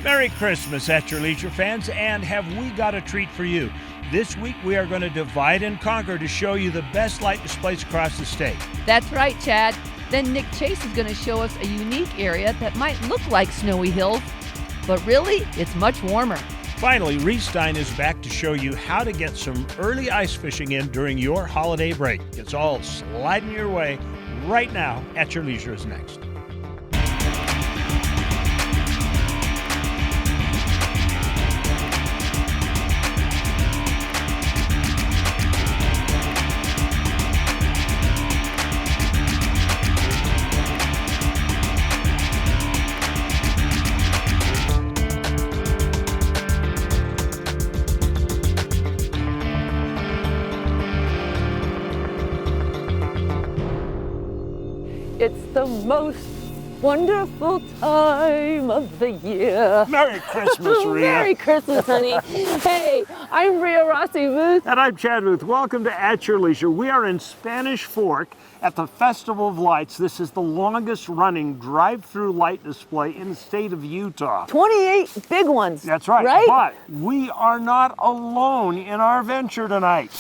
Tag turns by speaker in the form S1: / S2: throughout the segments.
S1: Merry Christmas at your leisure, fans, and have we got a treat for you. This week we are going to divide and conquer to show you the best light displays across the state.
S2: That's right, Chad. Then Nick Chase is going to show us a unique area that might look like snowy hills, but really it's much warmer.
S1: Finally, Reece Stein is back to show you how to get some early ice fishing in during your holiday break. It's all sliding your way right now. At Your Leisure is next.
S3: It's the most wonderful time of the year.
S1: Merry Christmas, Rhea.
S3: Merry Christmas, honey. Hey, I'm Rhea Rossi Booth.
S1: And I'm Chad Booth. Welcome to At Your Leisure. We are in Spanish Fork at the Festival of Lights. This is the longest running drive-through light display in the state of Utah.
S3: 28 big ones.
S1: That's right.
S3: Right?
S1: But we are not alone in our venture tonight.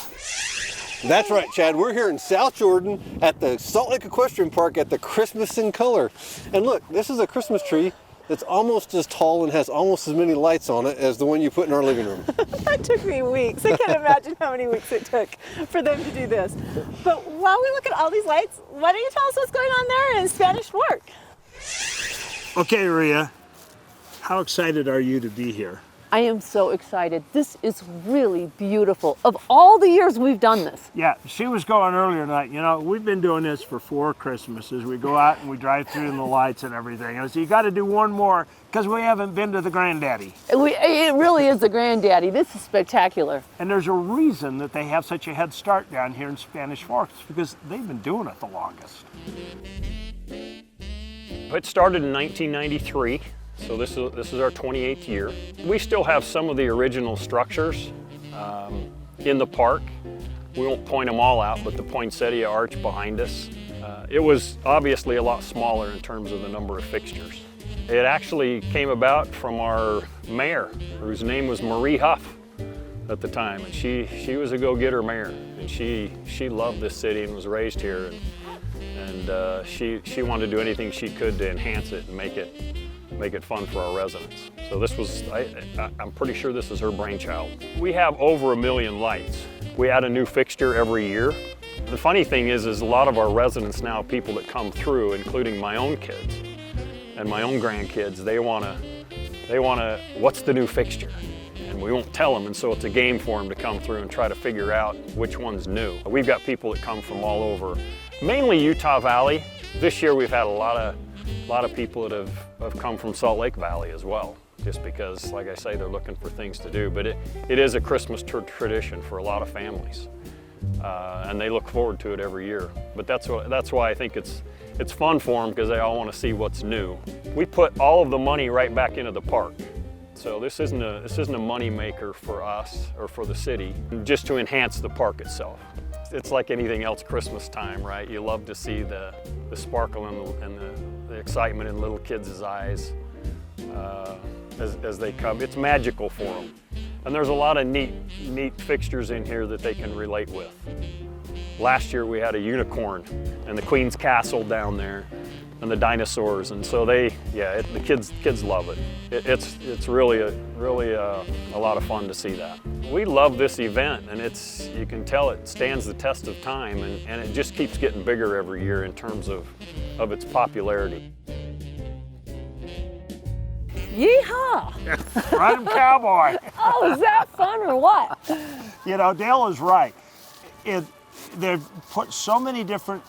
S4: That's right, Chad. We're here in South Jordan at the Salt Lake Equestrian Park at the Christmas in Color. And look, this is a Christmas tree that's almost as tall and has almost as many lights on it as the one you put in our living room.
S3: That took me weeks. I can't imagine how many weeks it took for them to do this. But while we look at all these lights, why don't you tell us what's going on there in Spanish Fork?
S1: Okay, Rhea, how excited are you to be here?
S3: I am so excited. This is really beautiful. Of all the years we've done this.
S1: Yeah, she was going earlier tonight. You know, we've been doing this for 4 Christmases. We go out and we drive through in the lights and everything. And so you got to do one more because we haven't been to the Granddaddy.
S3: It really is the Granddaddy. This is spectacular.
S1: And there's a reason that they have such a head start down here in Spanish Fork. It's because they've been doing it the longest.
S5: It started in 1993. So this is our 28th year. We still have some of the original structures in the park. We won't point them all out, but the poinsettia arch behind us. It was obviously a lot smaller in terms of the number of fixtures. It actually came about from our mayor, whose name was Marie Huff at the time, and she was a go-getter mayor, and she loved this city and was raised here, and she wanted to do anything she could to enhance it and make it fun for our residents. So this was, I'm pretty sure this is her brainchild. We have over 1 million lights. We add a new fixture every year. The funny thing is a lot of our residents now, people that come through, including my own kids and my own grandkids, they wanna, what's the new fixture? And we won't tell them, and so it's a game for them to come through and try to figure out which one's new. We've got people that come from all over, mainly Utah Valley. This year we've had a lot of people that have come from Salt Lake Valley as well, just because, like I say, they're looking for things to do. But it is a Christmas tradition for a lot of families, and they look forward to it every year. But that's why I think it's fun for them, because they all want to see what's new. We put all of the money right back into the park. So this isn't a money maker for us or for the city, just to enhance the park itself. It's like anything else Christmas time, right? You love to see the sparkle and the excitement in little kids' eyes as they come. It's magical for them. And there's a lot of neat fixtures in here that they can relate with. Last year we had a unicorn and the Queen's Castle down there and the dinosaurs, and so the kids love it. It's really a lot of fun to see that. We love this event, and you can tell it stands the test of time, and it just keeps getting bigger every year in terms of its popularity.
S3: Yeehaw!
S1: Run cowboy!
S3: Oh, is that fun or what?
S1: You know, Dale is right. They've put so many different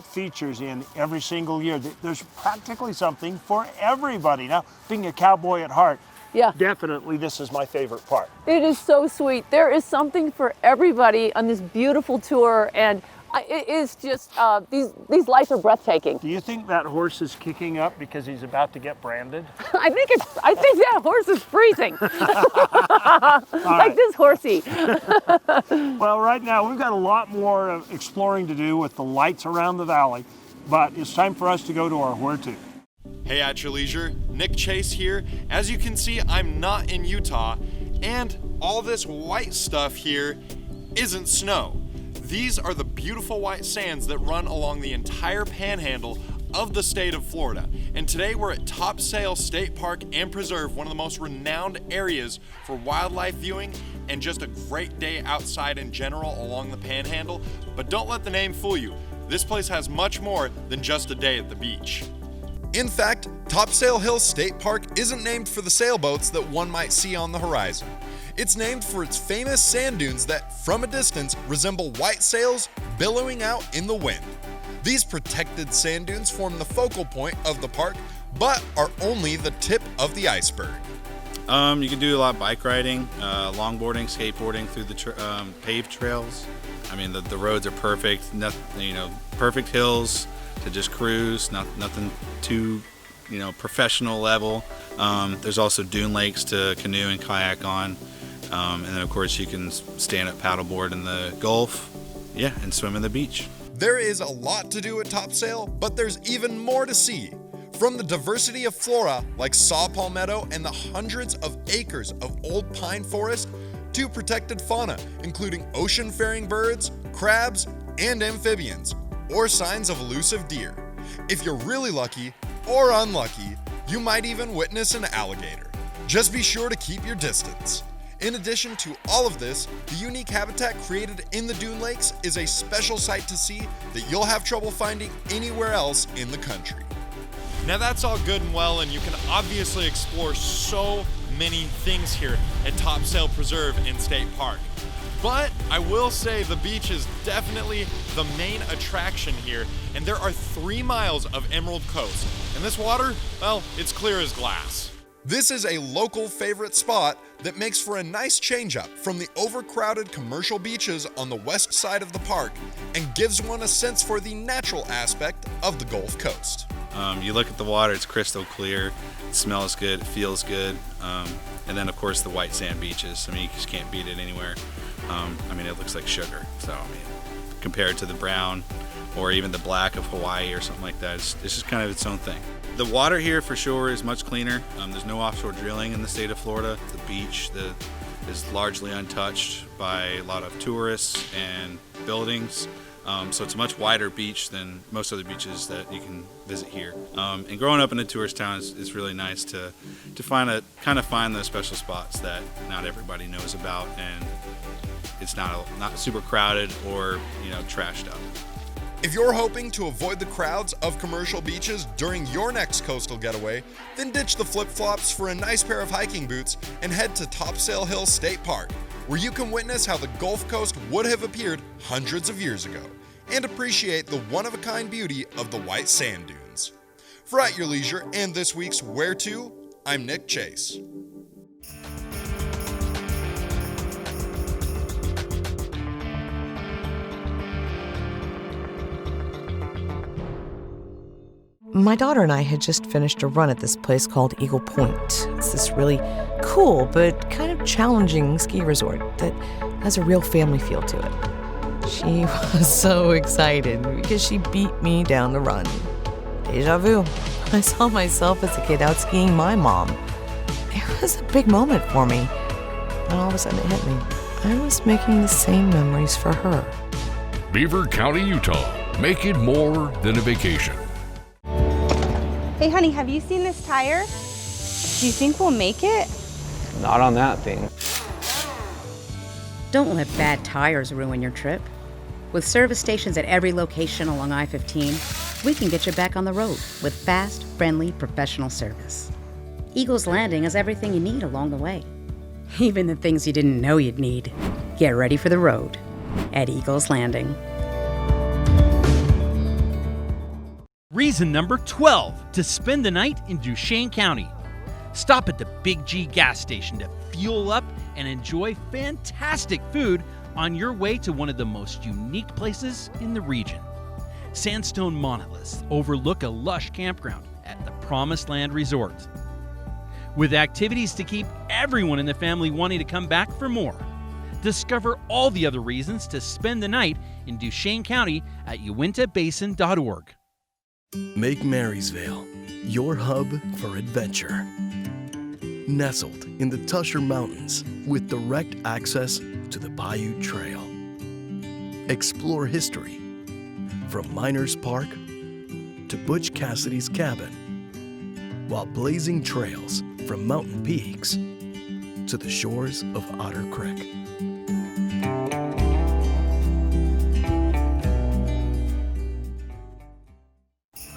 S1: features in every single year. There's practically something for everybody. Now, being a cowboy at heart,
S3: Yeah.
S1: definitely this is my favorite part.
S3: It is so sweet. There is something for everybody on this beautiful tour, and it is just, these lights are breathtaking.
S1: Do you think that horse is kicking up because he's about to get branded?
S3: I think that horse is freezing. Like this horsey.
S1: Well, right now we've got a lot more exploring to do with the lights around the valley, but it's time for us to go to our where to.
S6: Hey at your leisure, Nick Chase here. As you can see, I'm not in Utah, and all this white stuff here isn't snow. These are the beautiful white sands that run along the entire panhandle of the state of Florida. And today we're at Topsail State Park and Preserve, one of the most renowned areas for wildlife viewing and just a great day outside in general along the panhandle. But don't let the name fool you. This place has much more than just a day at the beach. In fact, Topsail Hill State Park isn't named for the sailboats that one might see on the horizon. It's named for its famous sand dunes that, from a distance, resemble white sails billowing out in the wind. These protected sand dunes form the focal point of the park, but are only the tip of the iceberg.
S7: You can do a lot of bike riding, longboarding, skateboarding through the paved trails. I mean, the roads are perfect, perfect hills to just cruise, nothing too, professional level. There's also dune lakes to canoe and kayak on. And then of course you can stand up paddleboard in the Gulf, and swim in the beach.
S6: There is a lot to do at Topsail, but there's even more to see. From the diversity of flora like saw palmetto and the hundreds of acres of old pine forest, to protected fauna including ocean-faring birds, crabs, and amphibians, or signs of elusive deer. If you're really lucky or unlucky, you might even witness an alligator. Just be sure to keep your distance. In addition to all of this, the unique habitat created in the dune lakes is a special sight to see that you'll have trouble finding anywhere else in the country. Now that's all good and well, and you can obviously explore so many things here at Topsail Preserve and State Park. But I will say the beach is definitely the main attraction here, and there are 3 miles of emerald coast. And this water, well, it's clear as glass. This is a local favorite spot that makes for a nice change-up from the overcrowded commercial beaches on the west side of the park and gives one a sense for the natural aspect of the Gulf Coast.
S7: You look at the water, it's crystal clear, it smells good, it feels good. And then of course the white sand beaches, you just can't beat it anywhere. It looks like sugar. So, compared to the brown or even the black of Hawaii or something like that, it's just kind of its own thing. The water here for sure is much cleaner. There's no offshore drilling in the state of Florida. The beach is largely untouched by a lot of tourists and buildings. So it's a much wider beach than most other beaches that you can visit here. And growing up in a tourist town is really nice to find those special spots that not everybody knows about, and it's not super crowded or trashed up.
S6: If you're hoping to avoid the crowds of commercial beaches during your next coastal getaway, then ditch the flip-flops for a nice pair of hiking boots and head to Topsail Hill State Park, where you can witness how the Gulf Coast would have appeared hundreds of years ago and appreciate the one-of-a-kind beauty of the white sand dunes. For At Your Leisure and this week's Where To, I'm Nick Chase.
S8: My daughter and I had just finished a run at this place called Eagle Point. It's this really cool but kind of challenging ski resort that has a real family feel to it. She was so excited because she beat me down the run. Deja vu. I saw myself as a kid out skiing my mom. It was a big moment for me. And all of a sudden it hit me. I was making the same memories for her.
S9: Beaver County, Utah. Make it more than a vacation.
S10: Hey honey, have you seen this tire? Do you think we'll make it?
S11: Not on that thing.
S12: Don't let bad tires ruin your trip. With service stations at every location along I-15, we can get you back on the road with fast, friendly, professional service. Eagles Landing has everything you need along the way. Even the things you didn't know you'd need. Get ready for the road at Eagles Landing.
S13: Reason number 12 to spend the night in Duchesne County. Stop at the Big G gas station to fuel up and enjoy fantastic food on your way to one of the most unique places in the region. Sandstone monoliths overlook a lush campground at the Promised Land Resort. With activities to keep everyone in the family wanting to come back for more. Discover all the other reasons to spend the night in Duchesne County at uintabasin.org.
S14: Make Marysvale your hub for adventure. Nestled in the Tusher Mountains with direct access to the Paiute Trail. Explore history from Miners Park to Butch Cassidy's cabin, while blazing trails from mountain peaks to the shores of Otter Creek.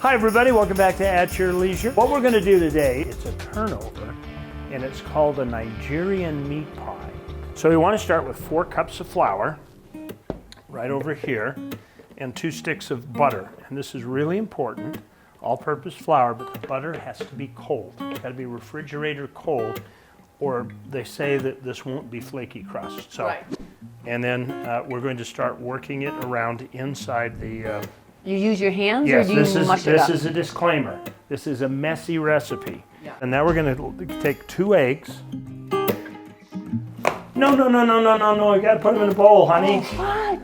S1: Hi everybody, welcome back to At Your Leisure. What we're going to do today, it's a turnover, and it's called a Nigerian meat pie. So we want to start with 4 cups of flour, right over here, and 2 sticks of butter. And this is really important, all-purpose flour, but the butter has to be cold. It's got to be refrigerator cold, or they say that this won't be flaky crust. So, right. And then we're going to start working it around inside the
S2: You use your hands,
S1: yes,
S2: or do you mush it up?
S1: This is a disclaimer. This is a messy recipe.
S2: Yeah.
S1: And now we're going to take 2 eggs. No, you got to put them in a bowl, honey.
S2: Oh,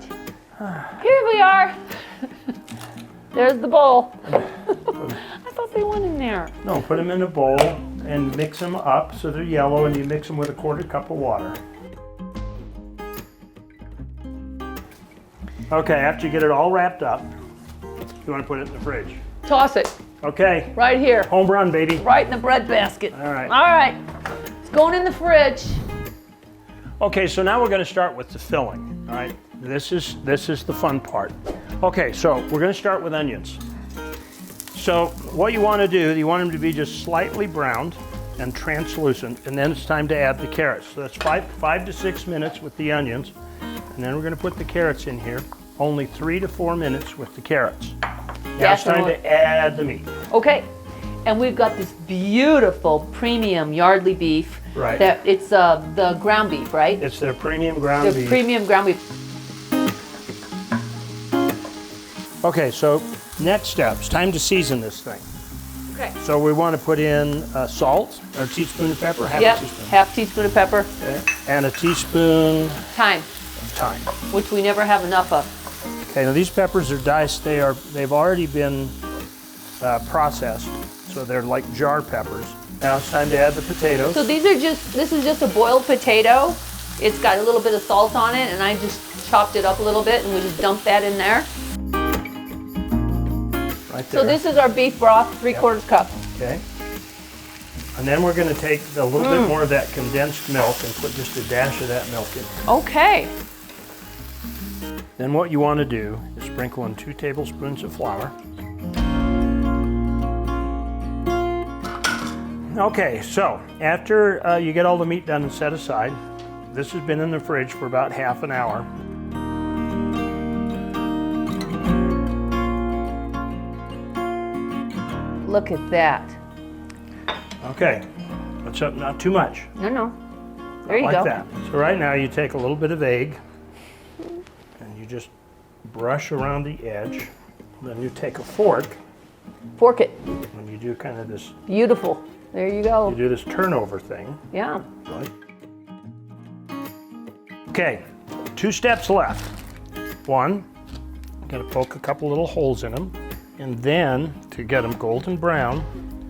S2: what? Here we are. There's the bowl. I thought they went in there.
S1: No, put them in a bowl and mix them up so they're yellow, and you mix them with a 1/4 cup of water. Okay, after you get it all wrapped up, you want to put it in the fridge.
S2: Toss it.
S1: Okay.
S2: Right here.
S1: Home run, baby.
S2: Right in the bread basket.
S1: All right.
S2: All right. It's going in the fridge.
S1: Okay, so now we're going to start with the filling. All right. This is the fun part. Okay, so we're going to start with onions. So what you want to do, you want them to be just slightly browned and translucent, and then it's time to add the carrots. So that's 5 to 6 minutes with the onions, and then we're going to put the carrots in here. Only 3 to 4 minutes with the carrots. Now it's time to add the meat.
S2: Okay, and we've got this beautiful premium Yardley beef.
S1: Right.
S2: That it's the ground beef, right?
S1: It's their premium ground beef.
S2: The premium ground beef.
S1: Okay, so next steps, time to season this thing.
S2: Okay.
S1: So we want to put in salt, or a teaspoon of pepper,
S2: Yep, half teaspoon of pepper.
S1: Okay. And a teaspoon
S2: Thyme.
S1: of thyme.
S2: Which we never have enough of.
S1: Okay, now these peppers are diced. They've already been processed, so they're like jar peppers. Now it's time to add the potatoes.
S2: So this is just a boiled potato. It's got a little bit of salt on it, and I just chopped it up a little bit, and we just dumped that in there.
S1: Right there.
S2: So this is our beef broth, 3/4 cup.
S1: Okay. And then we're going to take a little bit more of that condensed milk and put just a dash of that milk in.
S2: Okay.
S1: Then what you want to do is sprinkle in 2 tablespoons of flour. Okay, so after you get all the meat done and set aside, this has been in the fridge for about half an hour.
S2: Look at that.
S1: Okay, what's up? Not too much.
S2: No. There you
S1: like
S2: go.
S1: That. So right now you take a little bit of egg and you just brush around the edge. Then you take a fork.
S2: Fork it.
S1: And you do kind of this.
S2: Beautiful. There you go.
S1: You do this turnover thing.
S2: Yeah.
S1: Right. Okay, 2 steps left. 1, you gotta poke a couple little holes in them. And then, to get them golden brown,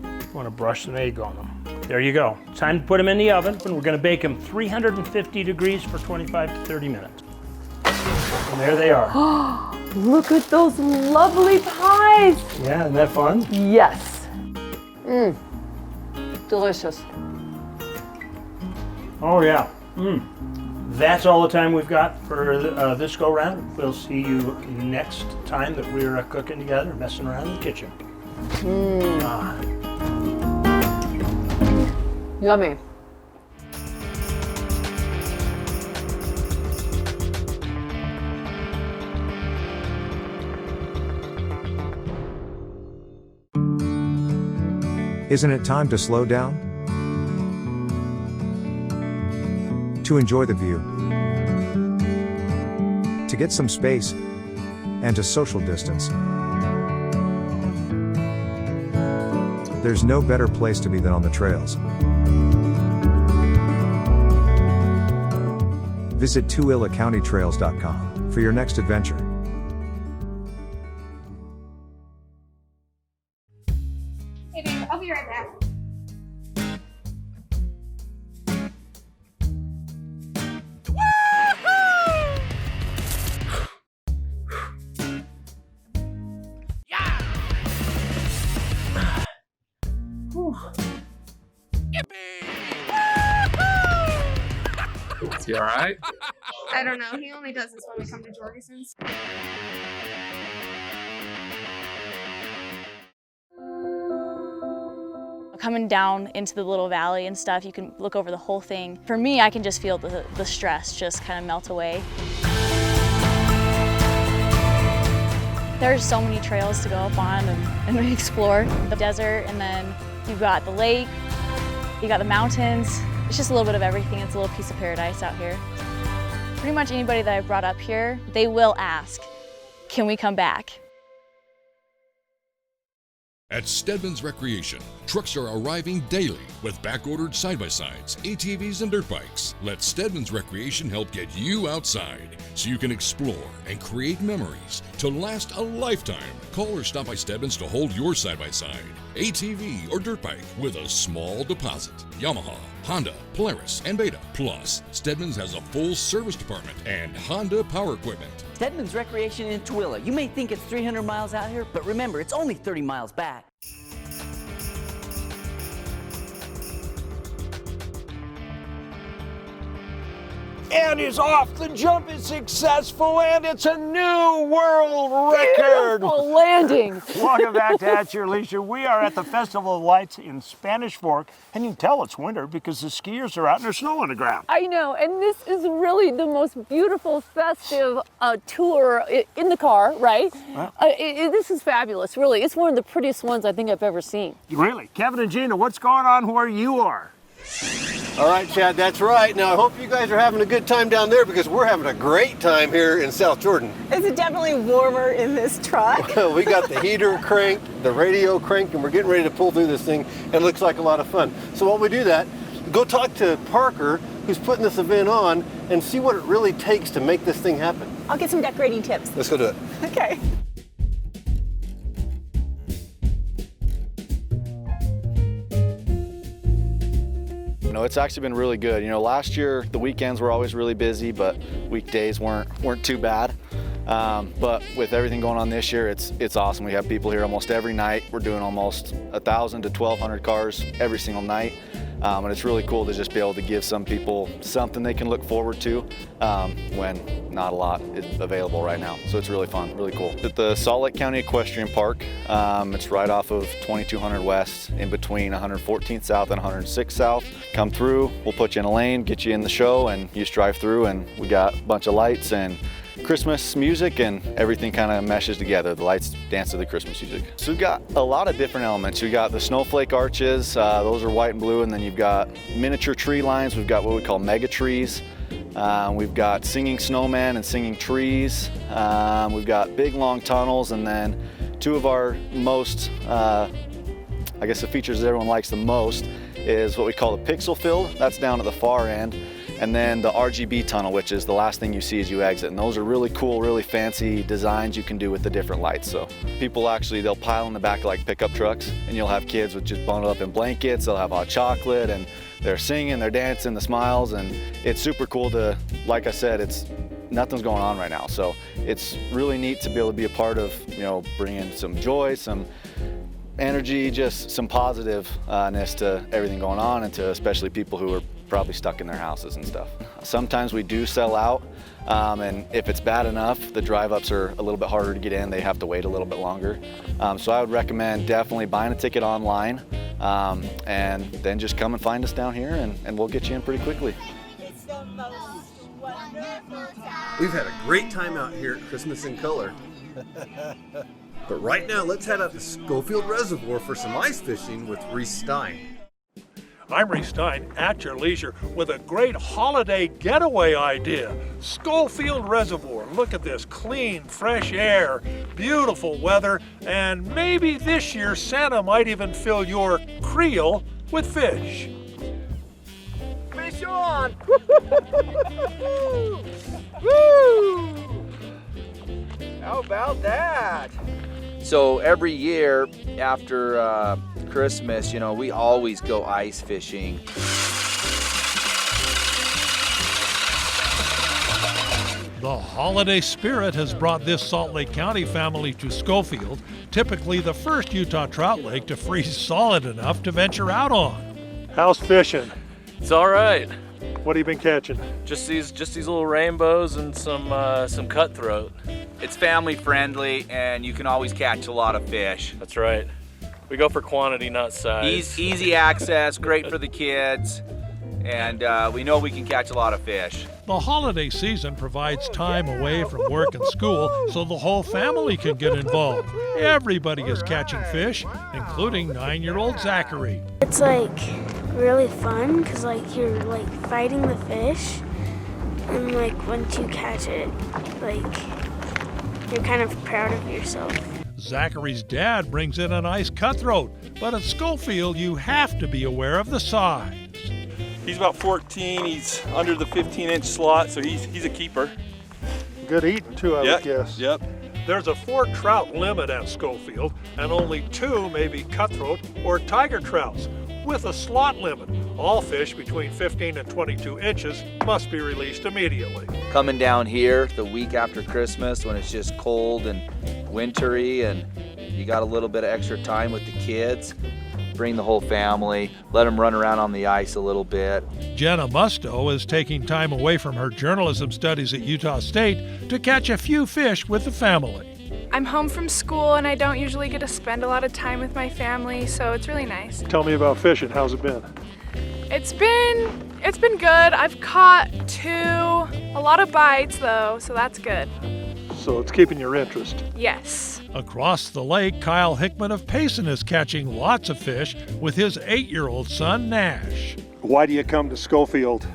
S1: you want to brush some egg on them. There you go. Time to put them in the oven, and we're going to bake them 350 degrees for 25 to 30 minutes. And there they are.
S2: Look at those lovely pies.
S1: Yeah, isn't that fun?
S2: Yes. Delicious.
S1: Oh yeah. That's all the time we've got for this go round. We'll see you next time that we're cooking together, messing around in the kitchen.
S2: Yummy.
S15: Isn't it time to slow down? To enjoy the view, to get some space, and to social distance. There's no better place to be than on the trails. Visit TualaCountyTrails.com for your next adventure.
S16: Hey babe, I'll be right back.
S17: Is he all right?
S16: I don't know. He only does this when we come to Jorgensen's.
S18: Coming down into the little valley and stuff, you can look over the whole thing. For me, I can just feel the stress just kind of melt away. There's so many trails to go up on and explore. The desert, and then you've got the lake, you got the mountains. It's just a little bit of everything. It's a little piece of paradise out here. Pretty much anybody that I've brought up here, they will ask, can we come back?
S9: At Stedman's Recreation, trucks are arriving daily with back-ordered side-by-sides, ATVs, and dirt bikes. Let Stedman's Recreation help get you outside so you can explore and create memories to last a lifetime. Call or stop by Stedman's to hold your side-by-side, ATV, or dirt bike with a small deposit. Yamaha, Honda, Polaris, and Beta. Plus, Stedman's has a full service department and Honda power equipment.
S19: Stedman's Recreation in Tooele. You may think it's 300 miles out here, but remember, it's only 30 miles back.
S1: And is off. The jump is successful, and it's a new world record.
S2: Beautiful landing.
S1: Welcome back to At Your Leisure. We are at the Festival of Lights in Spanish Fork, and you can tell it's winter because the skiers are out and there's snow on the ground.
S2: I know, and this is really the most beautiful festive tour in the car, right? This is fabulous, really. It's one of the prettiest ones I think I've ever seen.
S1: Really? Kevin and Gina, what's going on where you are?
S4: All right, Chad, that's right. Now, I hope you guys are having a good time down there because we're having a great time here in South Jordan.
S3: Is it definitely warmer in this truck?
S4: We got the heater cranked, the radio cranked, and we're getting ready to pull through this thing. It looks like a lot of fun. So while we do that, go talk to Parker, who's putting this event on, and see what it really takes to make this thing happen.
S3: I'll get some decorating tips.
S4: Let's go do it.
S3: Okay.
S20: No, it's actually been really good. You know, last year the weekends were always really busy, but weekdays weren't too bad. But with everything going on this year, it's awesome. We have people here almost every night. We're doing almost 1,000 to 1,200 cars every single night. And it's really cool to just be able to give some people something they can look forward to when not a lot is available right now. So it's really fun, really cool. At the Salt Lake County Equestrian Park, it's right off of 2200 West, in between 114th South and 106th South. Come through, we'll put you in a lane, get you in the show, and you just drive through, and we got a bunch of lights and Christmas music, and everything kind of meshes together. The lights dance to the Christmas music. So we've got a lot of different elements. We got the snowflake arches, those are white and blue, and then you've got miniature tree lines. We've got what we call mega trees. We've got singing snowmen and singing trees. We've got big long tunnels, and then two of our most, I guess the features that everyone likes the most is what we call the pixel field. That's down at the far end. And then the RGB tunnel, which is the last thing you see as you exit. And those are really cool, really fancy designs you can do with the different lights. So people actually, they'll pile in the back of like pickup trucks, and you'll have kids with just bundled up in blankets. They'll have hot chocolate, and they're singing, they're dancing, the smiles, and it's super cool to, like I said, nothing's going on right now. So it's really neat to be able to be a part of, you know, bringing some joy, some energy, just some positiveness to everything going on, and to especially people who are probably stuck in their houses and stuff. Sometimes we do sell out, and if it's bad enough, the drive-ups are a little bit harder to get in. They have to wait a little bit longer. So I would recommend definitely buying a ticket online, and then just come and find us down here, and we'll get you in pretty quickly.
S3: It's the most wonderful time.
S4: We've had a great time out here at Christmas in Color. But right now, let's head out to Scofield Reservoir for some ice fishing with Reece Stein.
S21: I'm Reece Stein, at your leisure, with a great holiday getaway idea. Scofield Reservoir. Look at this, clean, fresh air, beautiful weather, and maybe this year Santa might even fill your creel with fish.
S22: Fish on!
S23: Woo! How about that?
S22: So every year after
S5: with Christmas, you know, we always go ice fishing.
S21: The holiday spirit has brought this Salt Lake County family to Scofield, typically the first Utah trout lake to freeze solid enough to venture out on. How's fishing?
S6: It's all right.
S21: What have you been catching?
S6: Just these little rainbows and some cutthroat.
S5: It's family friendly and you can always catch a lot of fish.
S6: That's right. We go for quantity, not size.
S5: Easy access, great for the kids, and we know we can catch a lot of fish.
S21: The holiday season provides time away from work and school so the whole family can get involved. Everybody is catching fish, including 9-year-old Zachary.
S7: It's like really fun because like you're like fighting the fish, and like once you catch it, like you're kind of proud of yourself.
S21: Zachary's dad brings in a nice cutthroat, but at Scofield you have to be aware of the size.
S24: He's about 14, he's under the 15-inch slot, so he's a keeper.
S21: Good eating too, I would guess.
S24: Yep.
S21: There's a 4 trout limit at Scofield, and only 2 may be cutthroat or tiger trouts, with a slot limit. All fish between 15 and 22 inches must be released immediately.
S5: Coming down here the week after Christmas when it's just cold and wintry and you got a little bit of extra time with the kids, bring the whole family, let them run around on the ice a little bit.
S21: Jenna Musto is taking time away from her journalism studies at Utah State to catch a few fish with the family.
S16: I'm home from school and I don't usually get to spend a lot of time with my family, so it's really nice.
S21: Tell me about fishing. How's it been?
S16: It's been good. I've caught 2, a lot of bites though, so that's good.
S21: So it's keeping your interest.
S16: Yes.
S21: Across the lake, Kyle Hickman of Payson is catching lots of fish with his 8-year-old son, Nash. Why do you come to Scofield?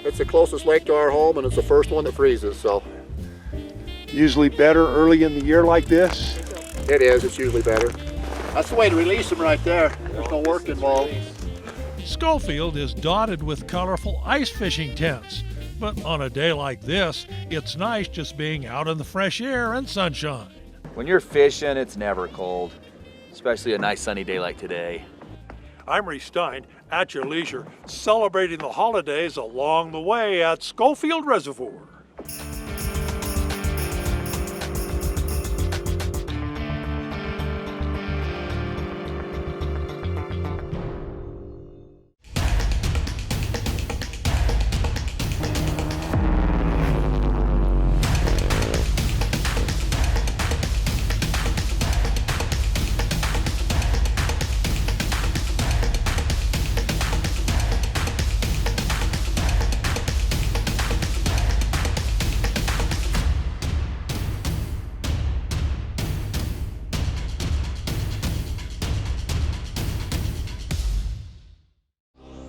S25: It's the closest lake to our home and it's the first one that freezes, so.
S21: Usually better early in the year like this?
S25: It is, it's usually better. That's the way to release them right there. There's no work involved.
S21: Scofield is dotted with colorful ice fishing tents. But on a day like this, it's nice just being out in the fresh air and sunshine.
S5: When you're fishing, it's never cold, especially a nice sunny day like today.
S21: I'm Reece Stein, at your leisure, celebrating the holidays along the way at Scofield Reservoir.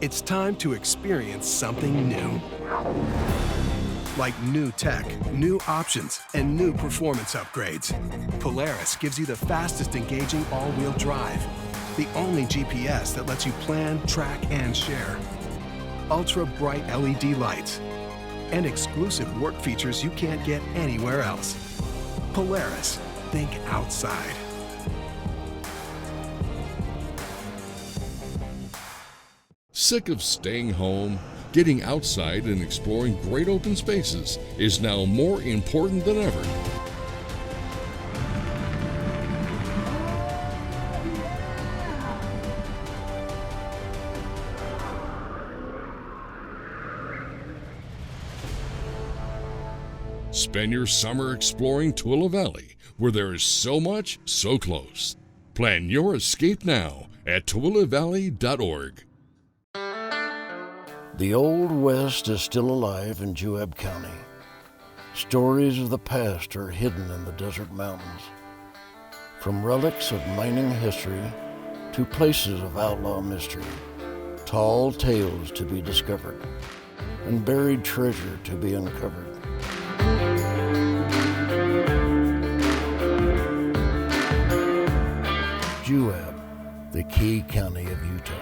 S14: It's time to experience something new. Like new tech, new options, and new performance upgrades. Polaris gives you the fastest engaging all-wheel drive. The only GPS that lets you plan, track, and share. Ultra bright LED lights. And exclusive work features you can't get anywhere else. Polaris, think outside.
S9: Sick of staying home? Getting outside and exploring great open spaces is now more important than ever. Spend your summer exploring Tooele Valley, where there is so much so close. Plan your escape now at TooeleValley.org.
S26: The Old West is still alive in Juab County. Stories of the past are hidden in the desert mountains. From relics of mining history to places of outlaw mystery, tall tales to be discovered, and buried treasure to be uncovered. Juab, the key county of Utah.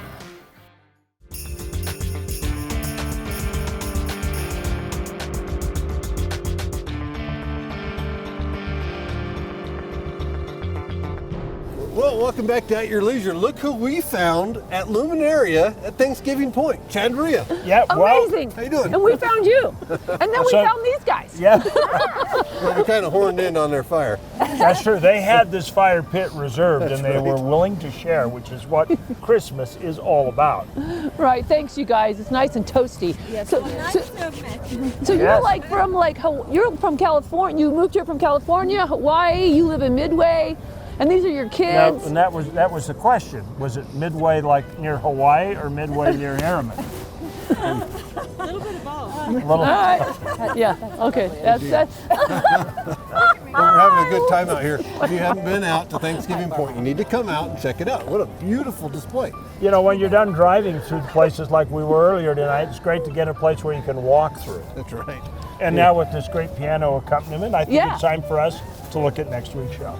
S21: Well,
S4: Well, welcome back to At Your Leisure. Look who we found at Luminaria at Thanksgiving Point. Chad and Rhea.
S1: Yeah, well,
S2: Amazing.
S4: How you doing?
S2: And we found you. And then we found these guys.
S1: Yeah.
S4: Well, we kind of horned in on their fire.
S1: That's true. They had this fire pit reserved, and they were willing to share, which is what Christmas is all about.
S2: Right. Thanks, you guys. It's nice and toasty.
S3: Yes.
S2: So you're like you're from California. You moved here from California, Hawaii. You live in Midway, and these are your kids.
S1: And that was the question. Was it Midway like near Hawaii or Midway near Harriman?
S3: A little bit of both.
S2: All right. Yeah. Okay. That's.
S4: Well, we're having a good time out here. If you haven't been out to Thanksgiving Point, you need to come out and check it out. What a beautiful display.
S1: You know, when you're done driving through places like we were earlier tonight, it's great to get a place where you can walk through.
S4: That's right.
S1: And now with this great piano accompaniment, I think it's time for us to look at next week's show.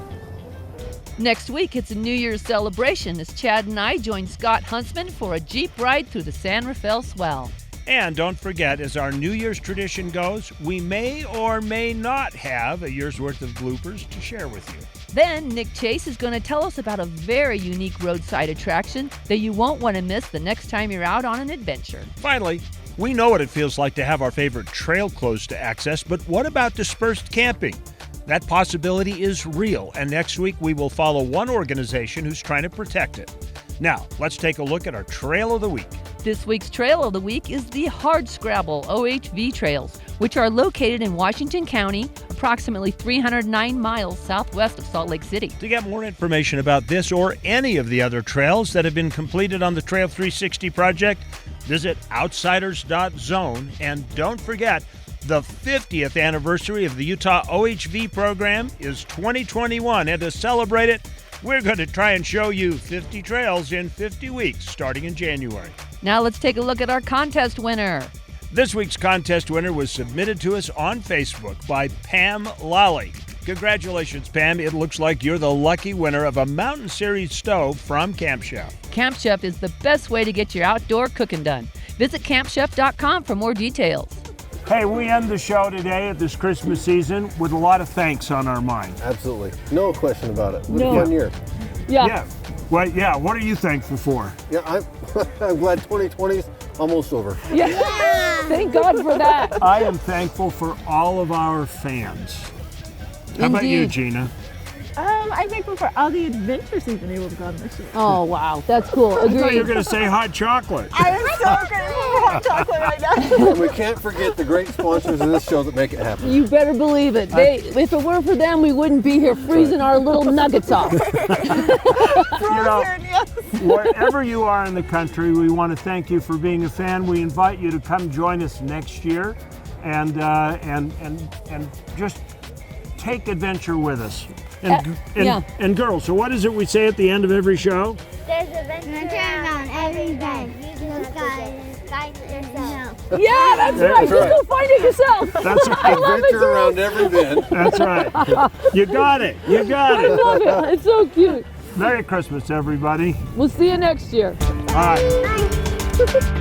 S2: Next week, it's a New Year's celebration as Chad and I join Scott Huntsman for a Jeep ride through the San Rafael Swell.
S1: And don't forget, as our New Year's tradition goes, we may or may not have a year's worth of bloopers to share with you.
S2: Then Nick Chase is going to tell us about a very unique roadside attraction that you won't want to miss the next time you're out on an adventure.
S1: Finally, we know what it feels like to have our favorite trail closed to access, but what about dispersed camping? That possibility is real, and next week we will follow one organization who's trying to protect it. Now, let's take a look at our Trail of the Week.
S2: This week's Trail of the Week is the Hardscrabble OHV Trails, which are located in Washington County, approximately 309 miles southwest of Salt Lake City.
S1: To get more information about this or any of the other trails that have been completed on the Trail 360 project, visit outsiders.zone, and don't forget, the 50th anniversary of the Utah OHV program is 2021, and to celebrate it, we're going to try and show you 50 trails in 50 weeks, starting in January.
S2: Now let's take a look at our contest winner.
S1: This week's contest winner was submitted to us on Facebook by Pam Lally. Congratulations, Pam. It looks like you're the lucky winner of a Mountain Series stove from Camp Chef.
S2: Camp Chef is the best way to get your outdoor cooking done. Visit campchef.com for more details.
S1: Hey, we end the show today at this Christmas season with a lot of thanks on our mind.
S4: Absolutely. No question about it. It was
S2: No.
S4: a fun year.
S2: Yeah.
S1: Well, yeah. What are you thankful for?
S4: Yeah, I'm glad 2020's almost over.
S2: Yeah. Thank God for that.
S1: I am thankful for all of our fans. How about you,
S2: Indeed.
S1: Gina?
S3: I'm thankful for all the adventures we've been able to go on this year.
S2: Oh, wow. That's cool.
S1: I thought you were
S2: Agreed.
S1: going to say hot chocolate.
S3: I am so grateful for hot chocolate right now.
S4: And we can't forget the great sponsors of this show that make it happen.
S2: You better believe it. If it weren't for them, we wouldn't be here freezing our little nuggets off.
S1: You know, wherever you are in the country, we want to thank you for being a fan. We invite you to come join us next year and just take adventure with us. And girls, so what is it we say at the end of every show?
S7: There's adventure around every bend.
S2: Yeah, that's right. Just go find it yourself.
S1: That's right.
S2: I love it,
S4: Adventure
S2: girls.
S4: around every bend.
S1: That's right. You got it. You got
S2: I
S1: it.
S2: love it. It's so cute.
S1: Merry Christmas, everybody.
S2: We'll see you next year.
S1: All right.
S7: Bye.